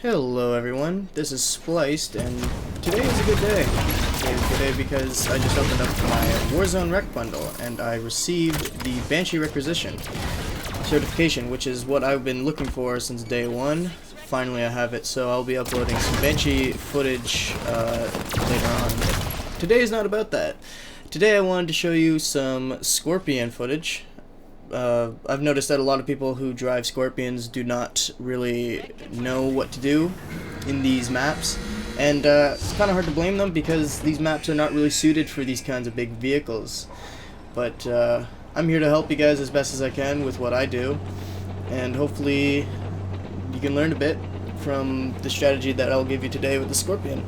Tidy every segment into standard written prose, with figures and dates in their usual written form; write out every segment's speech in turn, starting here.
Hello everyone, this is Spliced, and today is a good day. Today is a good day because I just opened up my Warzone Rec bundle, and I received the Banshee Requisition certification, which is what I've been looking for since day one. Finally I have it, so I'll be uploading some Banshee footage later on. But today is not about that. Today I wanted to show you some Scorpion footage. I've noticed that a lot of people who drive Scorpions do not really know what to do in these maps, and it's kind of hard to blame them because these maps are not really suited for these kinds of big vehicles. But I'm here to help you guys as best as I can with what I do, and hopefully you can learn a bit from the strategy that I'll give you today with the Scorpion.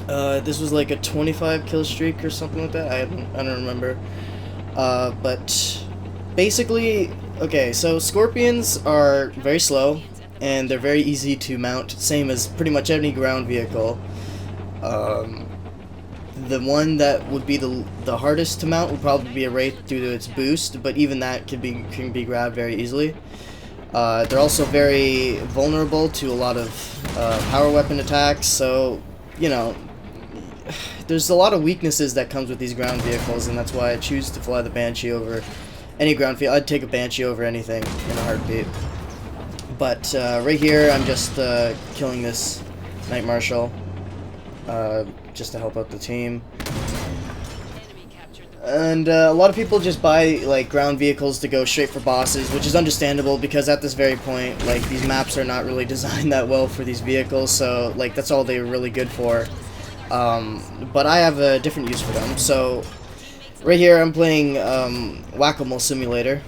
This was like a 25 kill streak or something like that. I don't remember, but basically, okay, so Scorpions are very slow, and they're very easy to mount, same as pretty much any ground vehicle. The one that would be the hardest to mount would probably be a Wraith due to its boost, but even that can be grabbed very easily. They're also very vulnerable to a lot of power weapon attacks, so, you know, there's a lot of weaknesses that comes with these ground vehicles, and that's why I choose to fly the Banshee over any ground field. I'd take a Banshee over anything in a heartbeat. But right here, I'm just killing this Knight Marshal just to help out the team. And a lot of people just buy like ground vehicles to go straight for bosses, which is understandable because at this very point, like, these maps are not really designed that well for these vehicles, so like that's all they're really good for. But I have a different use for them. So right here I'm playing Whack-A-Mole Simulator.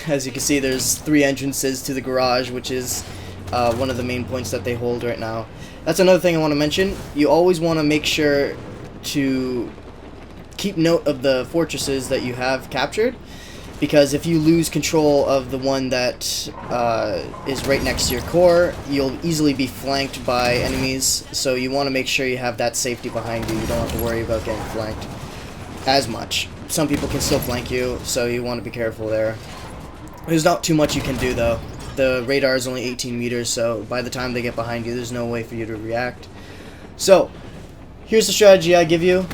As you can see, there's 3 entrances to the garage, which is one of the main points that they hold right now. That's another thing I want to mention. You always want to make sure to keep note of the fortresses that you have captured, because if you lose control of the one that is right next to your core, you'll easily be flanked by enemies, so you want to make sure you have that safety behind you. You don't have to worry about getting flanked as much. Some people can still flank you, so you want to be careful there. There's not too much you can do though. The radar is only 18 meters, so by the time they get behind you, there's no way for you to react. So here's the strategy I give you.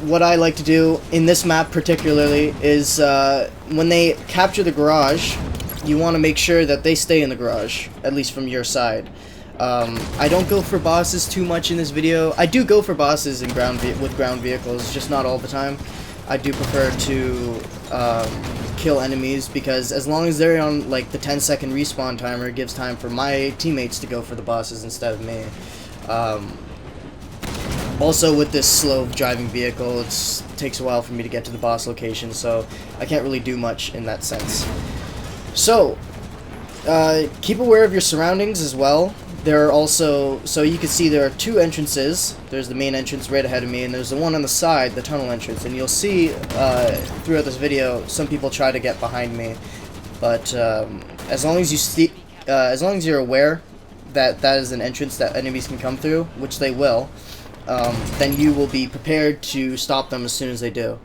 What I like to do in this map particularly is when they capture the garage, you want to make sure that they stay in the garage, at least from your side. I don't go for bosses too much in this video. I do go for bosses in with ground vehicles, just not all the time. I do prefer to kill enemies, because as long as they're on like the 10-second respawn timer, it gives time for my teammates to go for the bosses instead of me. Also, with this slow driving vehicle, it takes a while for me to get to the boss location, so I can't really do much in that sense. So keep aware of your surroundings as well. There are also, so you can see there are 2 entrances. There's the main entrance right ahead of me, and there's the one on the side, the tunnel entrance. And you'll see throughout this video, some people try to get behind me, but as long as you're aware that that is an entrance that enemies can come through, which they will, then you will be prepared to stop them as soon as they do.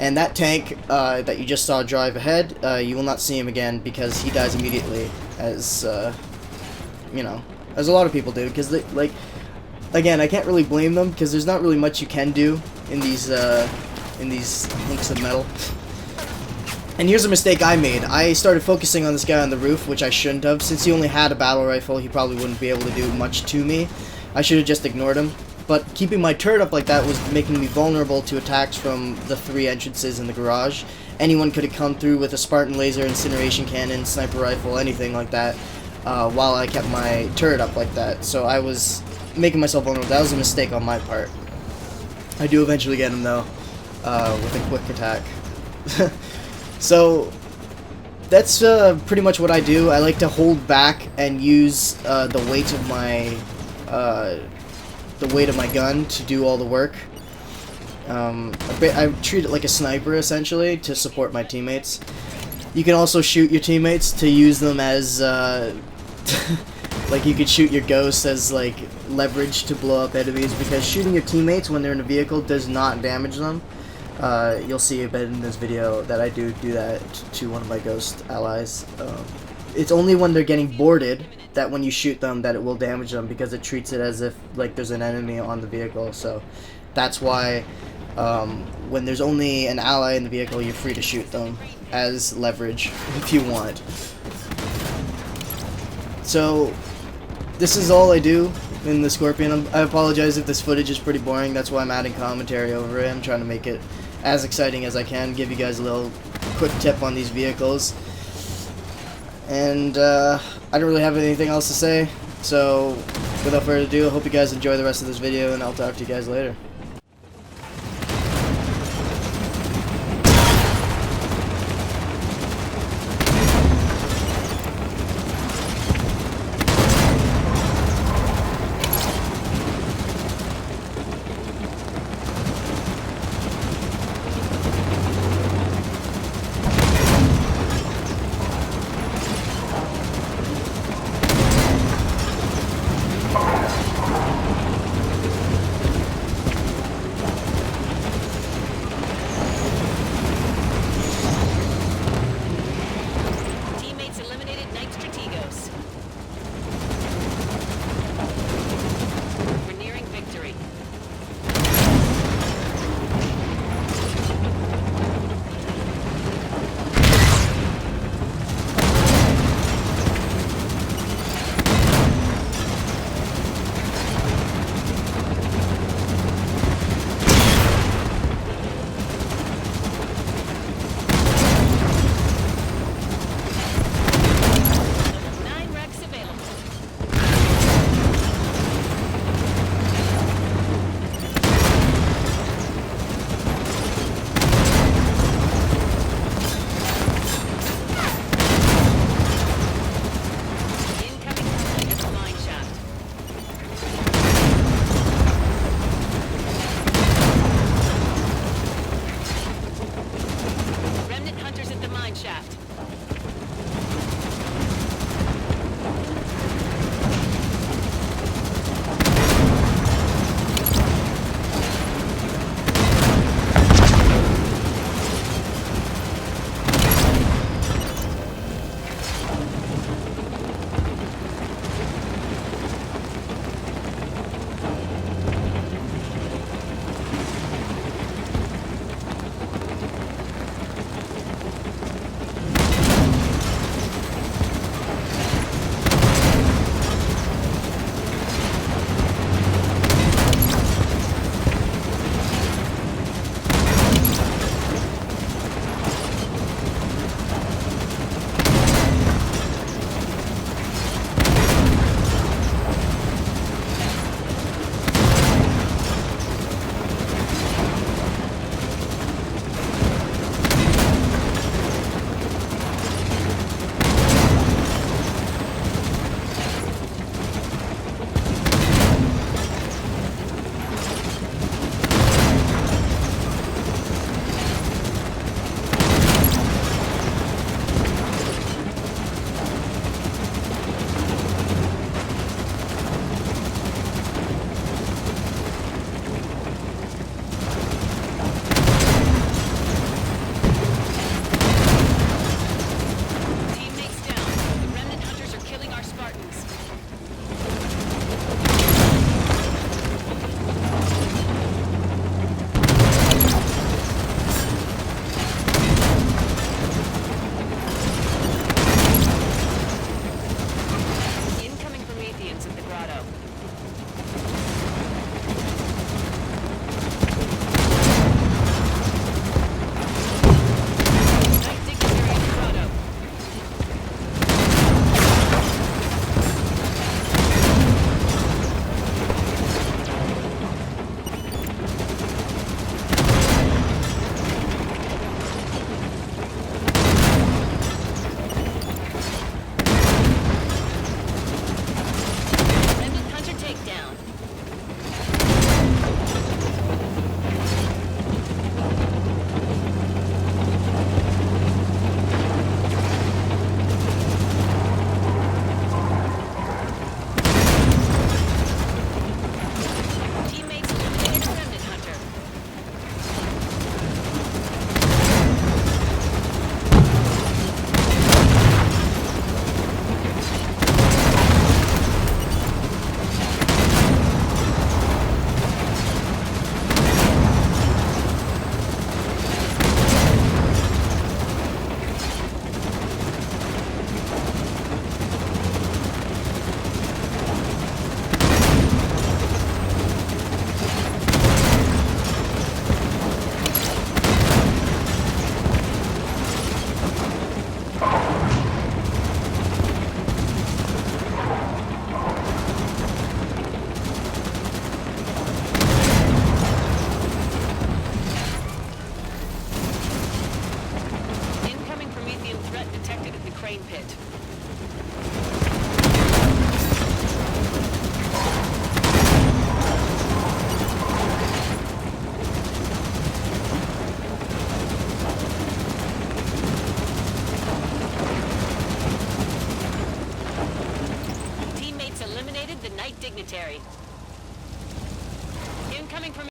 And that tank that you just saw drive ahead, you will not see him again because he dies immediately, as you know, as a lot of people do, because like, again, I can't really blame them because there's not really much you can do in these hunks of metal. And here's a mistake I made. I started focusing on this guy on the roof, which I shouldn't have. Since he only had a battle rifle, he probably wouldn't be able to do much to me. I should have just ignored him. But keeping my turret up like that was making me vulnerable to attacks from the 3 entrances in the garage. Anyone could have come through with a Spartan laser, incineration cannon, sniper rifle, anything like that, while I kept my turret up like that. So I was making myself vulnerable. That was a mistake on my part. I do eventually get him though, with a quick attack. So that's pretty much what I do. I like to hold back and use the weight of my gun to do all the work. I treat it like a sniper essentially to support my teammates. You can also shoot your teammates to use them as like, you could shoot your ghosts as like leverage to blow up enemies, because shooting your teammates when they're in a vehicle does not damage them. You'll see a bit in this video that I do that to one of my ghost allies. It's only when they're getting boarded that when you shoot them that it will damage them, because it treats it as if like there's an enemy on the vehicle. So that's why when there's only an ally in the vehicle, you're free to shoot them as leverage if you want. So this is all I do in the Scorpion. I apologize if this footage is pretty boring. That's why I'm adding commentary over it. I'm trying to make it as exciting as I can, give you guys a little quick tip on these vehicles. And I don't really have anything else to say, so without further ado, I hope you guys enjoy the rest of this video, and I'll talk to you guys later. dignitary. Incoming from